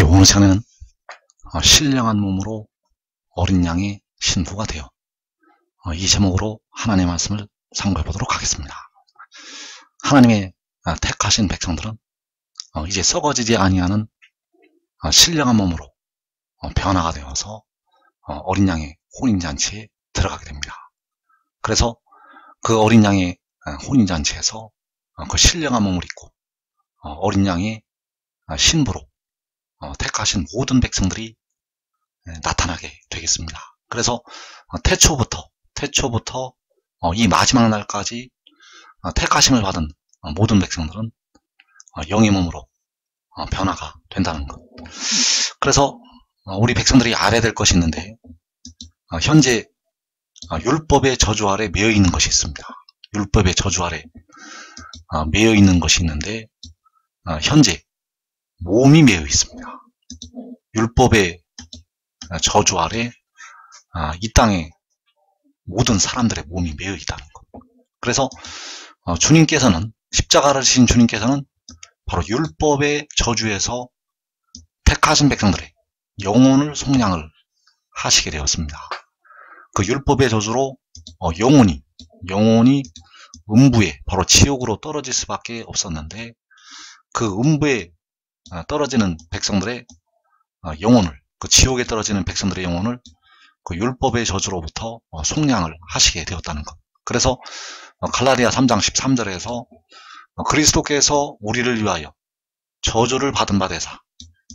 오늘 시간에는 신령한 몸으로 어린 양의 신부가 되어 이 제목으로 하나님의 말씀을 상고해 보도록 하겠습니다. 하나님의 택하신 백성들은 이제 썩어지지 아니하는 신령한 몸으로 변화가 되어서 어린 양의 혼인잔치에 들어가게 됩니다. 그래서 그 어린 양의 혼인잔치에서 그 신령한 몸을 입고 어린 양의 신부로 택하신 모든 백성들이 나타나게 되겠습니다. 그래서 태초부터 이 마지막 날까지 택하심을 받은 모든 백성들은 영의 몸으로 변화가 된다는 것. 그래서 우리 백성들이 알아야 될 것이 있는데, 현재 율법의 저주 아래 매여 있는 것이 있습니다. 율법의 저주 아래 매여 있는 것이 있는데, 현재 몸이 매여 있습니다. 율법의 저주 아래 이 땅에 모든 사람들의 몸이 매여 있다는 것. 그래서 주님께서는, 십자가를 지신 주님께서는 바로 율법의 저주에서 택하신 백성들의 영혼을 속량을 하시게 되었습니다. 그 율법의 저주로 영혼이 음부에, 바로 지옥으로 떨어질 수밖에 없었는데, 그 음부에 떨어지는 백성들의 영혼을, 그 지옥에 떨어지는 백성들의 영혼을 그 율법의 저주로부터 속량을 하시게 되었다는 것. 그래서 갈라디아 3장 13절에서 그리스도께서 우리를 위하여 저주를 받은 바 되사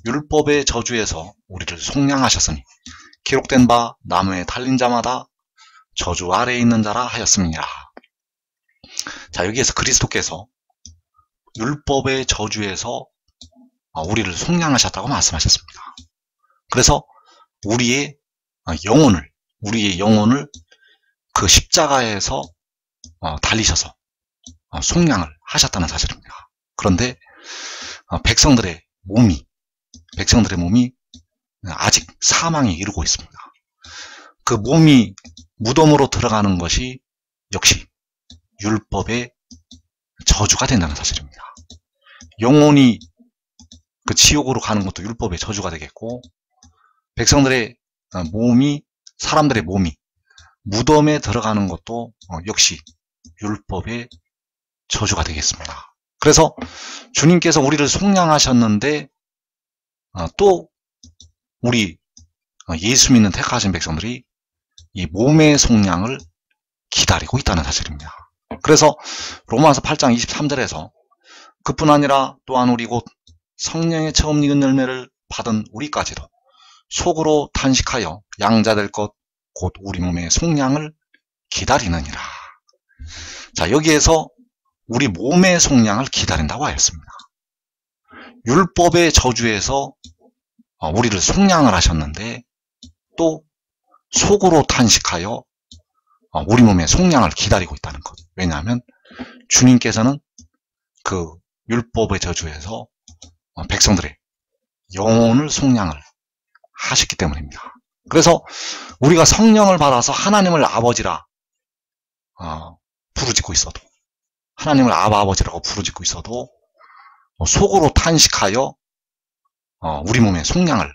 율법의 저주에서 우리를 속량하셨으니 기록된 바 나무에 달린 자마다 저주 아래에 있는 자라 하였습니다. 자, 여기에서 그리스도께서 율법의 저주에서 우리를 속량하셨다고 말씀하셨습니다. 그래서 우리의 영혼을 그 십자가에서 달리셔서 속량을 하셨다는 사실입니다. 그런데 백성들의 몸이 아직 사망에 이르고 있습니다. 그 몸이 무덤으로 들어가는 것이 역시 율법의 저주가 된다는 사실입니다. 영혼이 그 지옥으로 가는 것도 율법의 저주가 되겠고, 백성들의 사람들의 몸이 무덤에 들어가는 것도 역시 율법의 저주가 되겠습니다. 그래서 주님께서 우리를 속량하셨는데 또 우리 예수 믿는 택하신 백성들이 이 몸의 속량을 기다리고 있다는 사실입니다. 그래서 로마서 8장 23절에서 그뿐 아니라 또한 우리 곧 성령의 처음 익은 열매를 받은 우리까지도 속으로 탄식하여 양자될 것 곧 우리 몸의 속량을 기다리느니라. 자, 여기에서 우리 몸의 속량을 기다린다고 하였습니다. 율법의 저주에서 우리를 속량을 하셨는데 또 속으로 탄식하여 우리 몸의 속량을 기다리고 있다는 것. 왜냐하면 주님께서는 그 율법의 저주에서 백성들의 영혼을 속량을 하셨기 때문입니다. 그래서 우리가 성령을 받아서 하나님을 아버지라 부르짖고 있어도, 하나님을 아버지라고 부르짖고 있어도 속으로 탄식하여 우리 몸의 속량을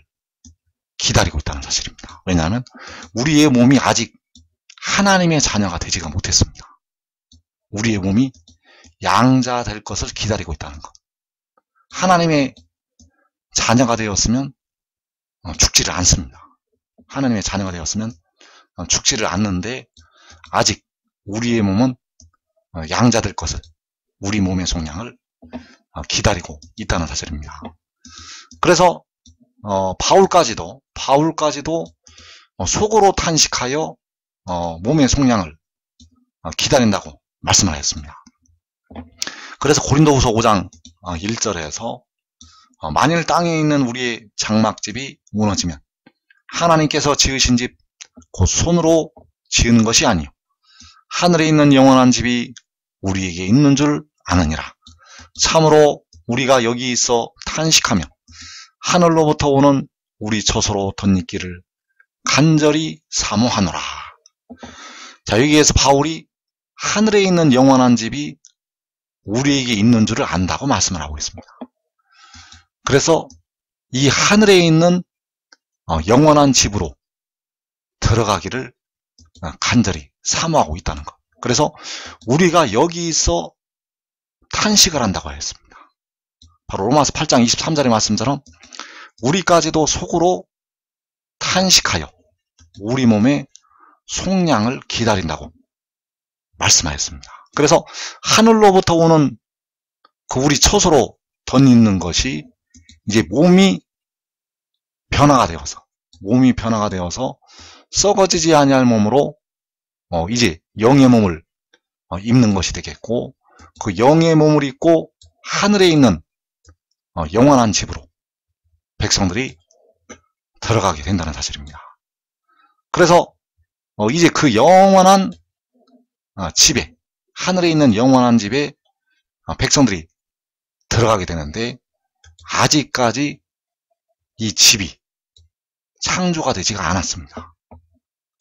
기다리고 있다는 사실입니다. 왜냐하면 우리의 몸이 아직 하나님의 자녀가 되지가 못했습니다. 우리의 몸이 양자 될 것을 기다리고 있다는 것. 하나님의 자녀가 되었으면 죽지를 않습니다. 하나님의 자녀가 되었으면 죽지를 않는데 아직 우리의 몸은 양자 될 것을, 우리 몸의 속량을 기다리고 있다는 사실입니다. 그래서 바울까지도 속으로 탄식하여 몸의 속량을 기다린다고 말씀을 하였습니다. 그래서 고린도후서 5장 1절에서 만일 땅에 있는 우리의 장막집이 무너지면 하나님께서 지으신 집 곧 손으로 지은 것이 아니요 하늘에 있는 영원한 집이 우리에게 있는 줄 아느니라. 참으로 우리가 여기 있어 탄식하며 하늘로부터 오는 우리 처소로 덧입기를 간절히 사모하노라. 자, 여기에서 바울이 하늘에 있는 영원한 집이 우리에게 있는 줄을 안다고 말씀을 하고 있습니다. 그래서 이 하늘에 있는 영원한 집으로 들어가기를 간절히 사모하고 있다는 것. 그래서 우리가 여기서 탄식을 한다고 했습니다. 바로 로마서 8장 23절의 말씀처럼 우리까지도 속으로 탄식하여 우리 몸의 속량을 기다린다고 말씀하였습니다. 그래서 하늘로부터 오는 그 우리 처소로 덧입는 것이 이제 몸이 변화가 되어서 썩어지지 아니할 몸으로 이제 영의 몸을 입는 것이 되겠고, 그 영의 몸을 입고 하늘에 있는 영원한 집으로 백성들이 들어가게 된다는 사실입니다. 그래서 이제 그 영원한 집에, 하늘에 있는 영원한 집에 백성들이 들어가게 되는데, 아직까지 이 집이 창조가 되지가 않았습니다.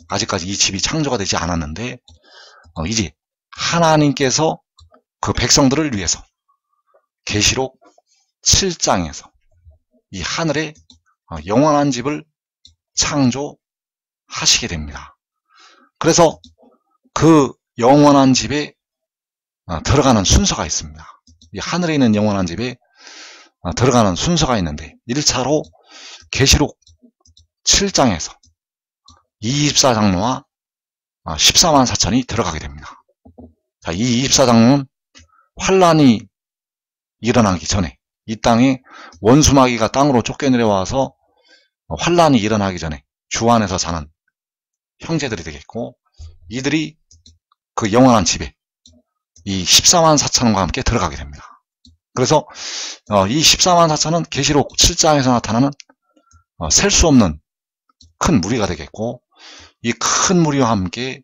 아직까지 이 집이 창조가 되지 않았는데, 이제 하나님께서 그 백성들을 위해서 계시록 7장에서 이 하늘에 영원한 집을 창조하시게 됩니다. 그래서 그 영원한 집에 들어가는 순서가 있습니다. 이 하늘에 있는 영원한 집에 들어가는 순서가 있는데, 1차로 계시록 7장에서 24장로와 14만 4천이 들어가게 됩니다. 자, 이 24장로는 환란이 일어나기 전에, 이 땅에 원수마귀가 땅으로 쫓겨내려와서 환란이 일어나기 전에 주 안에서 사는 형제들이 되겠고, 이들이 그 영원한 집에 이 14만 4천과 함께 들어가게 됩니다. 그래서 이 14만 4천은 계시록 7장에서 나타나는 셀 수 없는 큰 무리가 되겠고, 이 큰 무리와 함께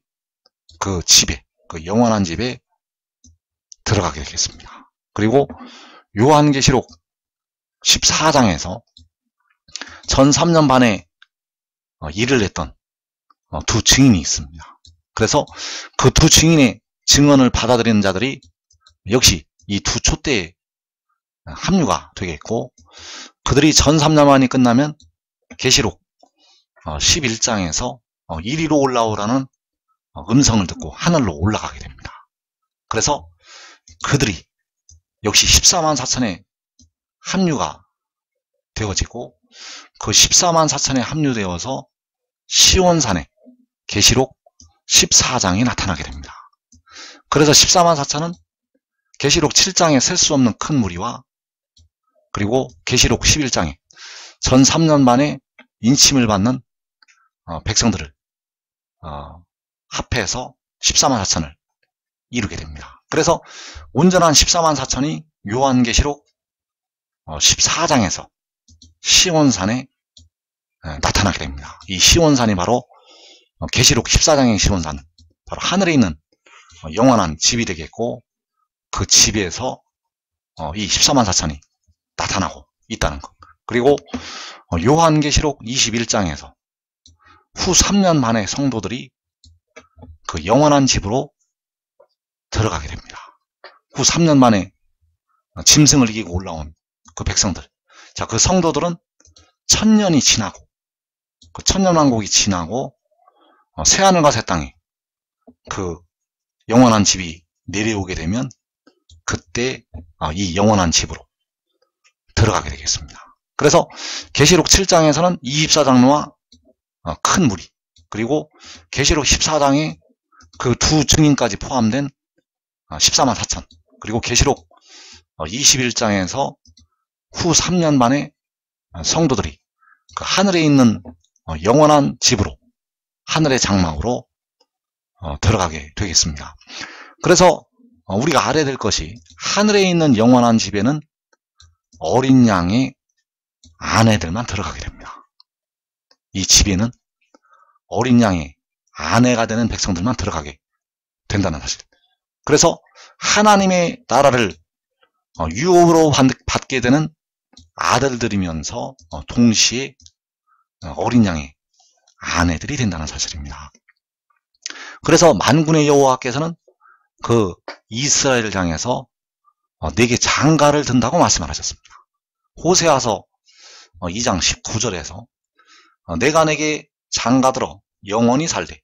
그 집에, 그 영원한 집에 들어가게 되겠습니다. 그리고 요한계시록 14장에서 전 3년 반에 일을 했던 두 증인이 있습니다. 그래서 그 두 증인의 증언을 받아들이는 자들이 역시 이 두 촛대에 합류가 되겠고, 그들이 전 3년 만이 끝나면 계시록 11장에서 이리로 올라오라는 음성을 듣고 하늘로 올라가게 됩니다. 그래서 그들이 역시 14만 4천에 합류가 되어지고, 그 14만 4천에 합류되어서 시온산에 계시록 14장에 나타나게 됩니다. 그래서 14만 4천은 계시록 7장에 셀 수 없는 큰 무리와, 그리고 계시록 11장에 전 3년 만에 인침을 받는 백성들을 합해서 14만 4천을 이루게 됩니다. 그래서 온전한 14만 4천이 요한계시록 14장에서 시온산에 나타나게 됩니다. 이 시온산이 바로 계시록 14장의 시온산, 바로 하늘에 있는 영원한 집이 되겠고, 그 집에서 이 14만 4천이 나타나고 있다는 것. 그리고 요한계시록 21장에서 후 3년 만에 성도들이 그 영원한 집으로 들어가게 됩니다. 후 3년 만에 짐승을 이기고 올라온 그 백성들. 자, 그 성도들은 1000년이 지나고, 그 천년왕국이 지나고 새하늘과 새 땅에 그 영원한 집이 내려오게 되면, 그때 이 영원한 집으로 들어가게 되겠습니다. 그래서 계시록 7장에서는 24장로와 큰 무리, 그리고 계시록 14장에 그 두 증인까지 포함된 14만 4천, 그리고 계시록 21장에서 후 3년 만에 성도들이 그 하늘에 있는 영원한 집으로, 하늘의 장막으로 들어가게 되겠습니다. 그래서 우리가 알아야 될 것이, 하늘에 있는 영원한 집에는 어린 양의 아내들만 들어가게 됩니다. 이 집에는 어린 양의 아내가 되는 백성들만 들어가게 된다는 사실. 그래서 하나님의 나라를 유업으로 받게 되는 아들들이면서 동시에 어린 양의 아내들이 된다는 사실입니다. 그래서 만군의 여호와께서는 그 이스라엘을 향해서 내게 장가를 든다고 말씀을 하셨습니다. 호세아서 2장 19절에서 내가 내게 장가들어 영원히 살되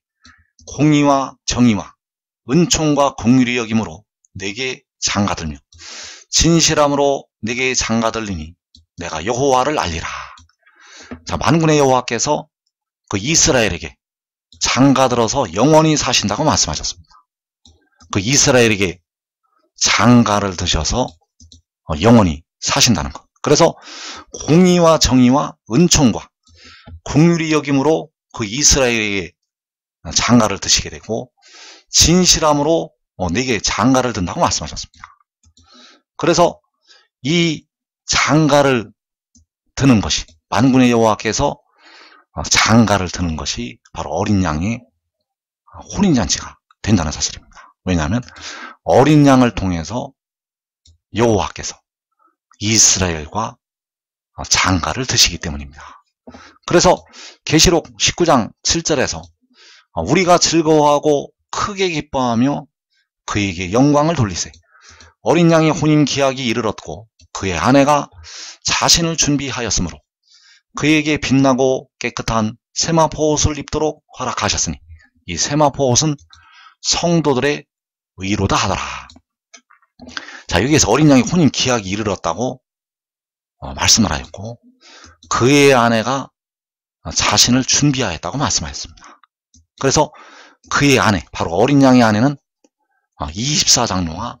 공의와 정의와 은총과 긍휼이 여김으로 내게 장가들며 진실함으로 내게 장가들리니 내가 여호와를 알리라. 자, 만군의 여호와께서 그 이스라엘에게 장가들어서 영원히 사신다고 말씀하셨습니다. 그 이스라엘에게 장가를 드셔서 영원히 사신다는 것. 그래서 공의와 정의와 은총과 긍휼이 여김으로 그 이스라엘에게 장가를 드시게 되고 진실함으로 내게 장가를 든다고 말씀하셨습니다. 그래서 이 장가를 드는 것이, 만군의 여호와께서 장가를 드는 것이 바로 어린 양의 혼인잔치가 된다는 사실입니다. 왜냐하면 어린 양을 통해서 여호와께서 이스라엘과 장가를 드시기 때문입니다. 그래서 계시록 19장 7절에서 우리가 즐거워하고 크게 기뻐하며 그에게 영광을 돌리세. 어린 양의 혼인 기약이 이르렀고 그의 아내가 자신을 준비하였으므로 그에게 빛나고 깨끗한 세마포 옷을 입도록 허락하셨으니 이 세마포 옷은 성도들의 의로다 하더라. 자, 여기에서 어린 양의 혼인 기약이 이르렀다고 말씀을 하였고 그의 아내가 자신을 준비하였다고 말씀하였습니다. 그래서 그의 아내, 바로 어린 양의 아내는 24장로와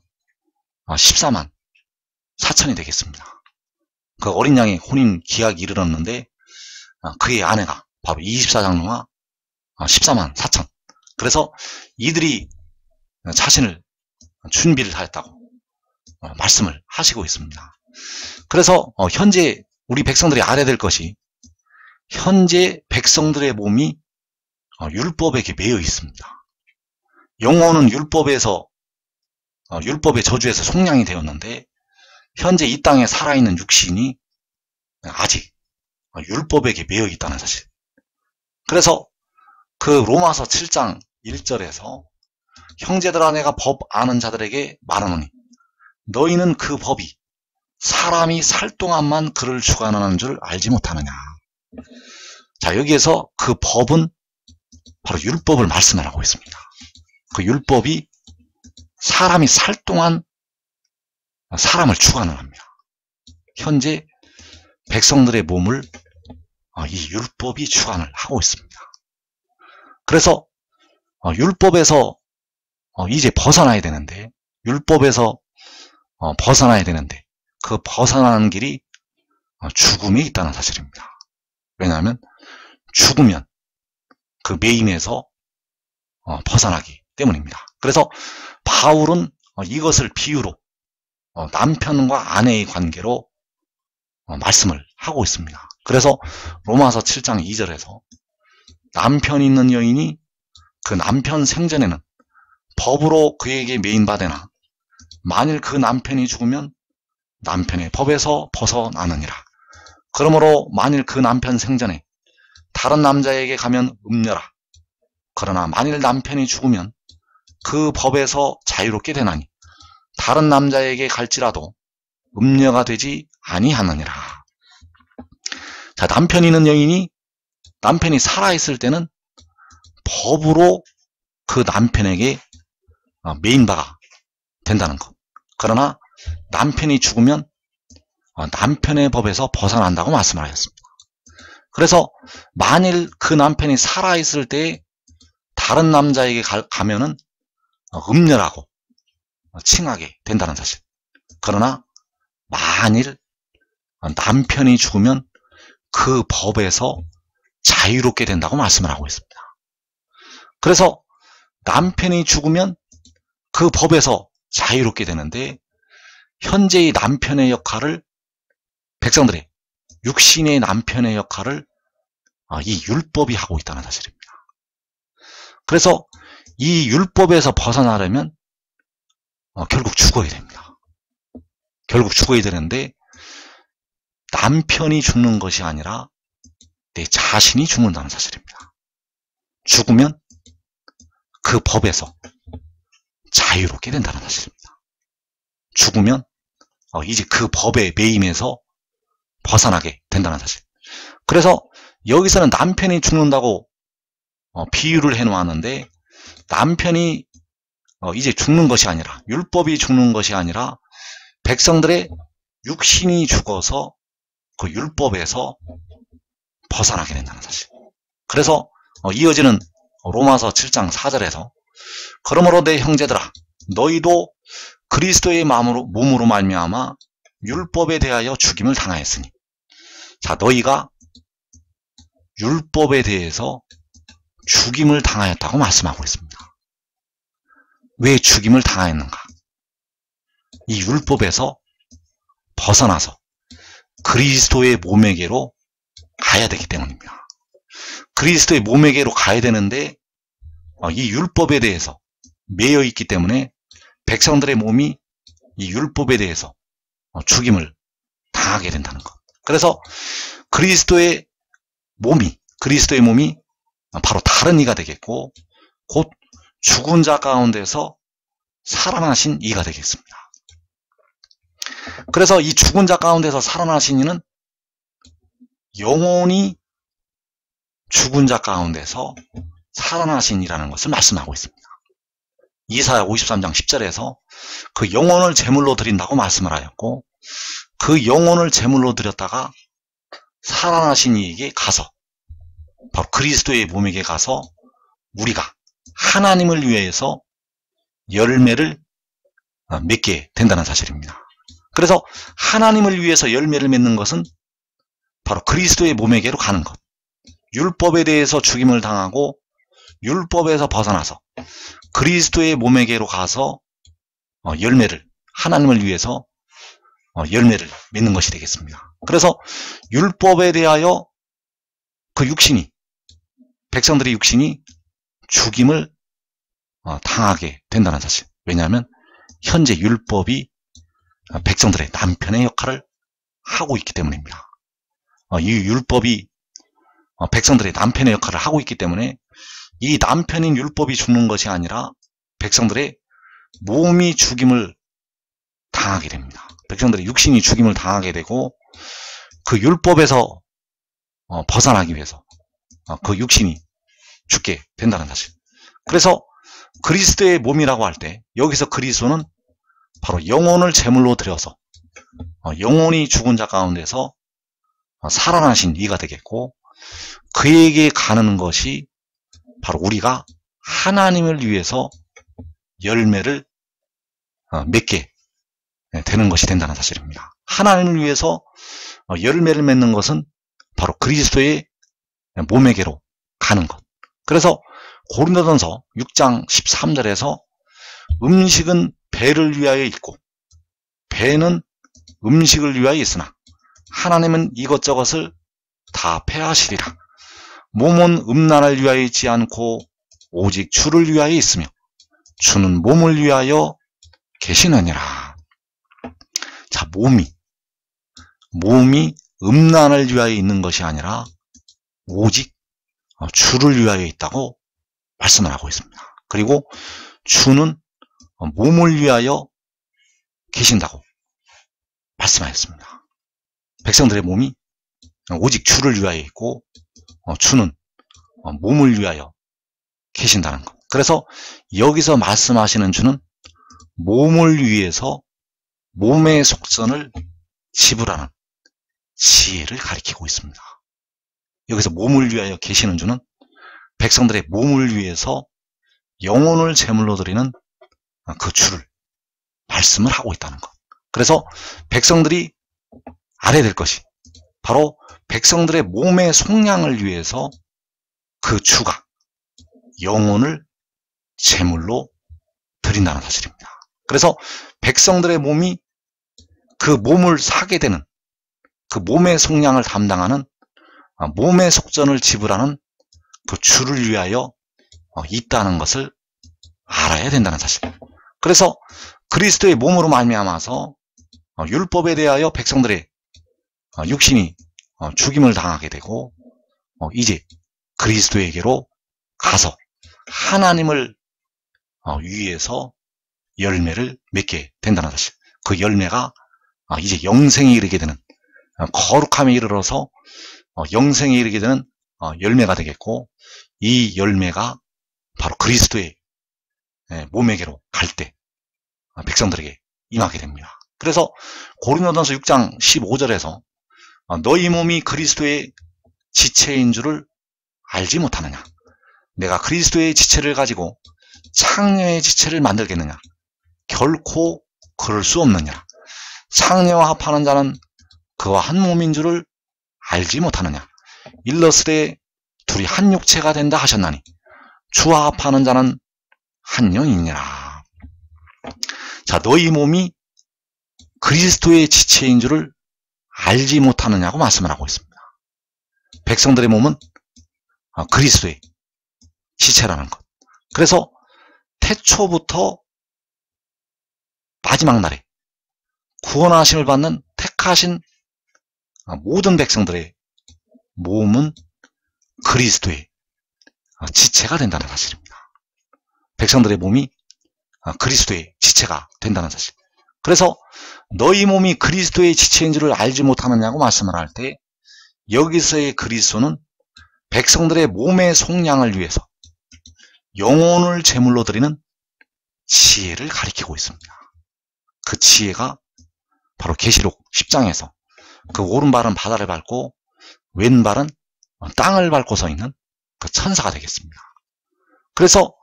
14만 4천이 되겠습니다. 그 어린 양의 혼인 기약이 이르렀는데 그의 아내가 바로 24장로와 14만 4천. 그래서 이들이 자신을 준비를 하였다고 말씀을 하시고 있습니다. 그래서 현재 우리 백성들이 알아야 될 것이, 현재 백성들의 몸이 율법에게 매여 있습니다. 영혼은 율법의 저주에서 속량이 되었는데 현재 이 땅에 살아있는 육신이 아직 율법에게 매여 있다는 사실. 그래서 그 로마서 7장 1절에서 형제들아 내가 법 아는 자들에게 말하노니 너희는 그 법이 사람이 살 동안만 그를 주관하는 줄 알지 못하느냐. 자, 여기에서 그 법은 바로 율법을 말씀을 하고 있습니다. 그 율법이 사람이 살 동안 사람을 주관을 합니다. 현재 백성들의 몸을 이 율법이 주관을 하고 있습니다. 그래서 율법에서 이제 벗어나야 되는데, 율법에서 벗어나야 되는데 그 벗어나는 길이 죽음이 있다는 사실입니다. 왜냐하면 죽으면 그 매임에서 벗어나기 때문입니다. 그래서 바울은 이것을 비유로 남편과 아내의 관계로 말씀을 하고 있습니다. 그래서 로마서 7장 2절에서 남편이 있는 여인이 그 남편 생전에는 법으로 그에게 매인받으나 만일 그 남편이 죽으면 남편의 법에서 벗어나느니라. 그러므로 만일 그 남편 생전에 다른 남자에게 가면 음녀라. 그러나 만일 남편이 죽으면 그 법에서 자유롭게 되나니 다른 남자에게 갈지라도 음녀가 되지 아니하느니라. 자, 남편이 있는 여인이 남편이 살아있을 때는 법으로 그 남편에게 매인바가 된다는 것. 그러나 남편이 죽으면 남편의 법에서 벗어난다고 말씀을 하셨습니다. 그래서 만일 그 남편이 살아있을 때 다른 남자에게 가면은 음녀라고 칭하게 된다는 사실. 그러나 만일 남편이 죽으면 그 법에서 자유롭게 된다고 말씀을 하고 있습니다. 그래서 남편이 죽으면 그 법에서 자유롭게 되는데 현재의 남편의 역할을, 백성들의 육신의 남편의 역할을 이 율법이 하고 있다는 사실입니다. 그래서 이 율법에서 벗어나려면 결국 죽어야 됩니다. 결국 죽어야 되는데 남편이 죽는 것이 아니라 내 자신이 죽는다는 사실입니다. 죽으면 그 법에서 자유롭게 된다는 사실입니다. 죽으면 이제 그 법의 매임에서 벗어나게 된다는 사실. 그래서 여기서는 남편이 죽는다고 비유를 해놓았는데, 남편이 이제 죽는 것이 아니라, 율법이 죽는 것이 아니라 백성들의 육신이 죽어서 그 율법에서 벗어나게 된다는 사실. 그래서 이어지는 로마서 7장 4절에서 그러므로 내 형제들아 너희도 그리스도의 몸으로 말미암아 율법에 대하여 죽임을 당하였으니, 자, 너희가 율법에 대해서 죽임을 당하였다고 말씀하고 있습니다. 왜 죽임을 당하였는가? 이 율법에서 벗어나서 그리스도의 몸에게로 가야 되기 때문입니다. 그리스도의 몸에게로 가야 되는데 이 율법에 대해서 매여 있기 때문에 백성들의 몸이 이 율법에 대해서 죽임을 당하게 된다는 것. 그래서 그리스도의 몸이 바로 다른 이가 되겠고, 곧 죽은 자 가운데서 살아나신 이가 되겠습니다. 그래서 이 죽은 자 가운데서 살아나신 이는 영원히 죽은 자 가운데서 살아나신 이라는 것을 말씀하고 있습니다. 이사야 53장 10절에서 그 영혼을 제물로 드린다고 말씀을 하였고, 그 영혼을 제물로 드렸다가 살아나신 이에게 가서, 바로 그리스도의 몸에게 가서 우리가 하나님을 위해서 열매를 맺게 된다는 사실입니다. 그래서 하나님을 위해서 열매를 맺는 것은 바로 그리스도의 몸에게로 가는 것. 율법에 대해서 죽임을 당하고 율법에서 벗어나서 그리스도의 몸에게로 가서 하나님을 위해서 열매를 맺는 것이 되겠습니다. 그래서 율법에 대하여 그 백성들의 육신이 죽임을 당하게 된다는 사실. 왜냐하면 현재 율법이 백성들의 남편의 역할을 하고 있기 때문입니다. 이 율법이 백성들의 남편의 역할을 하고 있기 때문에 이 남편인 율법이 죽는 것이 아니라 백성들의 몸이 죽임을 당하게 됩니다. 백성들의 육신이 죽임을 당하게 되고, 그 율법에서 벗어나기 위해서 그 육신이 죽게 된다는 사실. 그래서 그리스도의 몸이라고 할 때 여기서 그리스도는 바로 영혼을 제물로 드려서 영혼이 죽은 자 가운데서 살아나신 이가 되겠고, 그에게 가는 것이 바로 우리가 하나님을 위해서 열매를 맺게 되는 것이 된다는 사실입니다. 하나님을 위해서 열매를 맺는 것은 바로 그리스도의 몸에게로 가는 것. 그래서 고린도전서 6장 13절에서 음식은 배를 위하여 있고 배는 음식을 위하여 있으나 하나님은 이것저것을 다 패하시리라. 몸은 음란을 위하여 있지 않고 오직 주를 위하여 있으며 주는 몸을 위하여 계시느니라. 자, 몸이 음란을 위하여 있는 것이 아니라 오직 주를 위하여 있다고 말씀을 하고 있습니다. 그리고 주는 몸을 위하여 계신다고 말씀하였습니다. 백성들의 몸이 오직 주를 위하여 있고 주는 몸을 위하여 계신다는 것. 그래서 여기서 말씀하시는 주는 몸을 위해서 몸의 속전을 지불하는 지혜를 가리키고 있습니다. 여기서 몸을 위하여 계시는 주는 백성들의 몸을 위해서 영혼을 제물로 드리는 그 주를 말씀을 하고 있다는 것. 그래서 백성들이 알아야 될 것이 바로 백성들의 몸의 속량을 위해서 그 주가 영혼을 제물로 드린다는 사실입니다. 그래서 백성들의 몸이 그 몸을 사게 되는 그 몸의 속량을 담당하는 몸의 속전을 지불하는 그 주를 위하여 있다는 것을 알아야 된다는 사실. 그래서 그리스도의 몸으로 말미암아서 율법에 대하여 백성들의 육신이 죽임을 당하게 되고 이제 그리스도에게로 가서 하나님을 위해서 열매를 맺게 된다는 사실. 그 열매가 이제 영생에 이르게 되는 거룩함에 이르러서 영생에 이르게 되는 열매가 되겠고, 이 열매가 바로 그리스도의 몸에게로 갈 때 백성들에게 임하게 됩니다. 그래서 고린도전서 6장 15절에서 너희 몸이 그리스도의 지체인 줄을 알지 못하느냐? 내가 그리스도의 지체를 가지고 창녀의 지체를 만들겠느냐? 결코 그럴 수 없느니라. 창녀와 합하는 자는 그와 한 몸인 줄을 알지 못하느냐? 일러스되 둘이 한 육체가 된다 하셨나니 주와 합하는 자는 한 영이니라. 자, 너희 몸이 그리스도의 지체인 줄을 알지 못하느냐고 말씀을 하고 있습니다. 백성들의 몸은 그리스도의 지체라는 것. 그래서 태초부터 마지막 날에 구원하심을 받는 택하신 모든 백성들의 몸은 그리스도의 지체가 된다는 사실입니다. 백성들의 몸이 그리스도의 지체가 된다는 사실. 그래서 너희 몸이 그리스도의 지체인 줄을 알지 못하느냐고 말씀을 할 때, 여기서의 그리스도는 백성들의 몸의 속량을 위해서 영혼을 제물로 드리는 지혜를 가리키고 있습니다. 그 지혜가 바로 계시록 10장에서 그 오른발은 바다를 밟고 왼발은 땅을 밟고 서 있는 그 천사가 되겠습니다. 그래서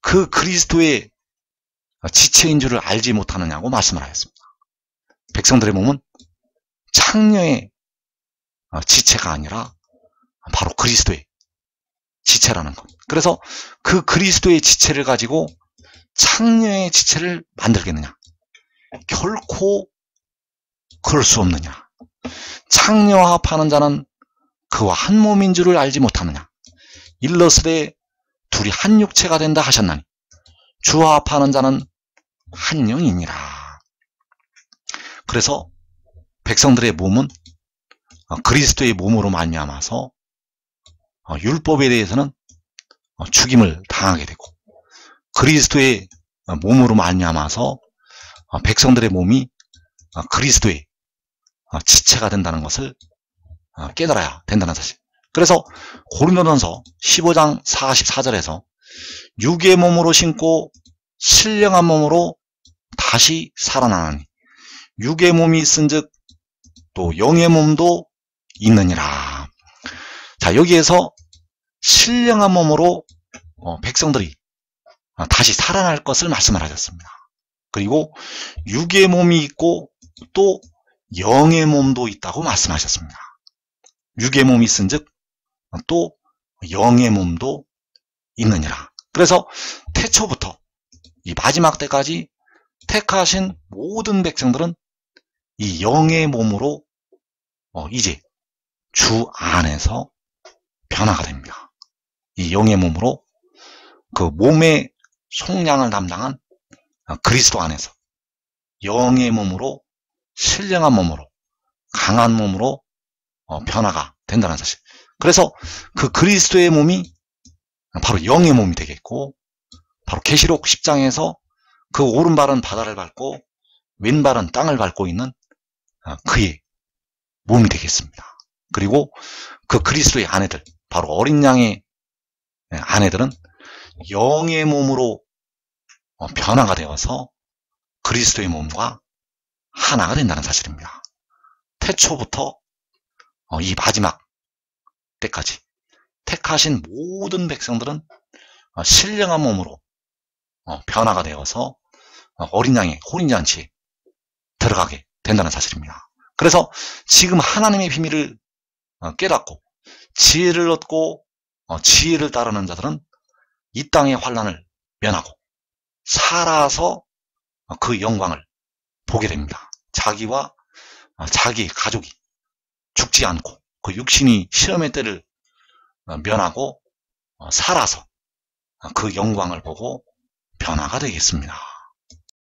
그 그리스도의 지체인 줄을 알지 못하느냐고 말씀을 하였습니다. 백성들의 몸은 창녀의 지체가 아니라 바로 그리스도의 지체라는 것. 그래서 그 그리스도의 지체를 가지고 창녀의 지체를 만들겠느냐? 결코 그럴 수 없느냐? 창녀와 합하는 자는 그와 한 몸인 줄을 알지 못하느냐? 일러스되 둘이 한 육체가 된다 하셨나니 주와 합하는 자는 한 영이니라. 그래서 백성들의 몸은 그리스도의 몸으로 말미암아서 율법에 대해서는 죽임을 당하게 되고, 그리스도의 몸으로 말미암아서 백성들의 몸이 그리스도의 지체가 된다는 것을 깨달아야 된다는 사실. 그래서 고린도전서 15장 44절에서 육의 몸으로 신고 신령한 몸으로 다시 살아나니 육의 몸이 있은즉 또 영의 몸도 있느니라. 자, 여기에서 신령한 몸으로 백성들이 다시 살아날 것을 말씀을 하셨습니다. 그리고 육의 몸이 있고 또 영의 몸도 있다고 말씀하셨습니다. 육의 몸이 있은즉 또 영의 몸도 있느니라. 그래서 태초부터 이 마지막 때까지 택하신 모든 백성들은 이 영의 몸으로 이제 주 안에서 변화가 됩니다. 이 영의 몸으로 그 몸의 속량을 담당한 그리스도 안에서 영의 몸으로, 신령한 몸으로, 강한 몸으로 변화가 된다는 사실. 그래서 그 그리스도의 몸이 바로 영의 몸이 되겠고, 바로 계시록 10장에서 그 오른발은 바다를 밟고 왼발은 땅을 밟고 있는 그의 몸이 되겠습니다. 그리고 그 그리스도의 아내들, 바로 어린 양의 아내들은 영의 몸으로 변화가 되어서 그리스도의 몸과 하나가 된다는 사실입니다. 태초부터 이 마지막 때까지 택하신 모든 백성들은 신령한 몸으로 변화가 되어서 어린 양의 혼인잔치에 들어가게 된다는 사실입니다. 그래서 지금 하나님의 비밀을 깨닫고 지혜를 얻고 지혜를 따르는 자들은 이 땅의 환난을 면하고 살아서 그 영광을 보게 됩니다. 자기와 자기 가족이 죽지 않고 그 육신이 시험의 때를 면하고 살아서 그 영광을 보고 변화가 되겠습니다.